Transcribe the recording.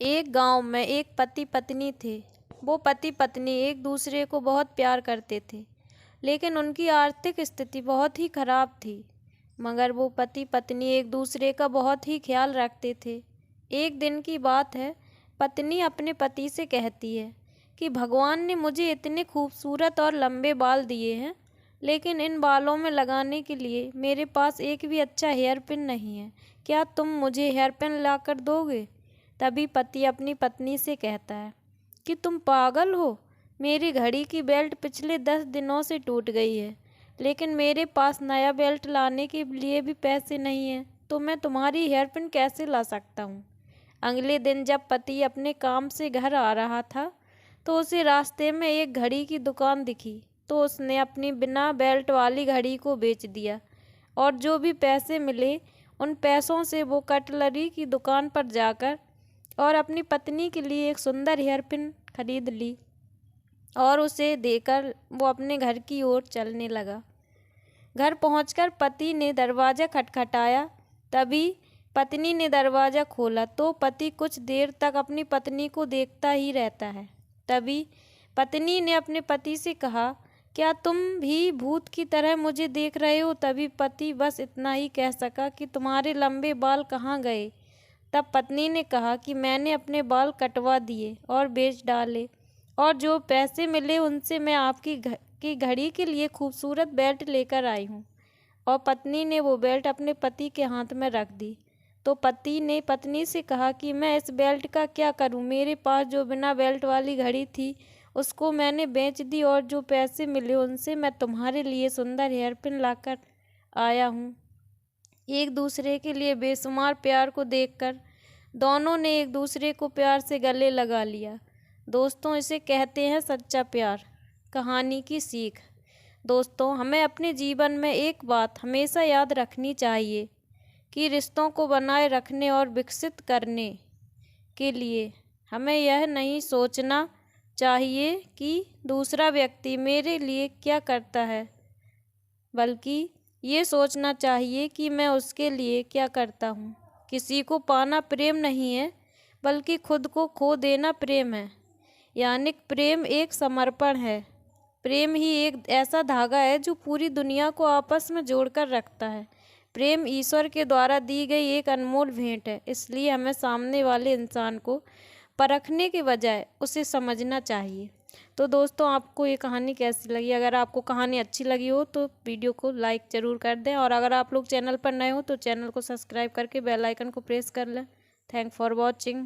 एक गांव में एक पति पत्नी थे। वो पति पत्नी एक दूसरे को बहुत प्यार करते थे, लेकिन उनकी आर्थिक स्थिति बहुत ही खराब थी। मगर वो पति पत्नी एक दूसरे का बहुत ही ख्याल रखते थे। एक दिन की बात है, पत्नी अपने पति से कहती है कि भगवान ने मुझे इतने खूबसूरत और लंबे बाल दिए हैं, लेकिन इन बालों में लगाने के लिए मेरे पास एक भी अच्छा हेयर पिन नहीं है। क्या तुम मुझे हेयर पिन ला कर दोगे? तभी पति अपनी पत्नी से कहता है कि तुम पागल हो, मेरी घड़ी की बेल्ट पिछले 10 दिनों से टूट गई है, लेकिन मेरे पास नया बेल्ट लाने के लिए भी पैसे नहीं हैं, तो मैं तुम्हारी हेयर पिन कैसे ला सकता हूँ। अगले दिन जब पति अपने काम से घर आ रहा था, तो उसे रास्ते में एक घड़ी की दुकान दिखी। तो उसने अपनी बिना बेल्ट वाली घड़ी को बेच दिया और जो भी पैसे मिले उन पैसों से वो कटलरी की दुकान पर जाकर और अपनी पत्नी के लिए एक सुंदर हेयर पिन खरीद ली और उसे देकर वो अपने घर की ओर चलने लगा। घर पहुंचकर पति ने दरवाज़ा खटखटाया। तभी पत्नी ने दरवाज़ा खोला तो पति कुछ देर तक अपनी पत्नी को देखता ही रहता है। तभी पत्नी ने अपने पति से कहा, क्या तुम भी भूत की तरह मुझे देख रहे हो? तभी पति बस इतना ही कह सका कि तुम्हारे लंबे बाल कहाँ गए? तब पत्नी ने कहा कि मैंने अपने बाल कटवा दिए और बेच डाले, और जो पैसे मिले उनसे मैं आपकी घड़ी के लिए खूबसूरत बेल्ट लेकर आई हूँ। और पत्नी ने वो बेल्ट अपने पति के हाथ में रख दी। तो पति ने पत्नी से कहा कि मैं इस बेल्ट का क्या करूँ? मेरे पास जो बिना बेल्ट वाली घड़ी थी उसको मैंने बेच दी, और जो पैसे मिले उनसे मैं तुम्हारे लिए सुंदर हेयर पिन लाकर आया हूँ। एक दूसरे के लिए बेशुमार प्यार को देखकर दोनों ने एक दूसरे को प्यार से गले लगा लिया। दोस्तों, इसे कहते हैं सच्चा प्यार। कहानी की सीख। दोस्तों, हमें अपने जीवन में एक बात हमेशा याद रखनी चाहिए कि रिश्तों को बनाए रखने और विकसित करने के लिए हमें यह नहीं सोचना चाहिए कि दूसरा व्यक्ति मेरे लिए क्या करता है, बल्कि ये सोचना चाहिए कि मैं उसके लिए क्या करता हूँ। किसी को पाना प्रेम नहीं है, बल्कि खुद को खो देना प्रेम है। यानी प्रेम एक समर्पण है। प्रेम ही एक ऐसा धागा है जो पूरी दुनिया को आपस में जोड़कर रखता है। प्रेम ईश्वर के द्वारा दी गई एक अनमोल भेंट है। इसलिए हमें सामने वाले इंसान को परखने के बजाय उसे समझना चाहिए। तो दोस्तों, आपको ये कहानी कैसी लगी? अगर आपको कहानी अच्छी लगी हो तो वीडियो को लाइक ज़रूर कर दें, और अगर आप लोग चैनल पर नए हो तो चैनल को सब्सक्राइब करके बेल आइकन को प्रेस कर लें। Thank for watching.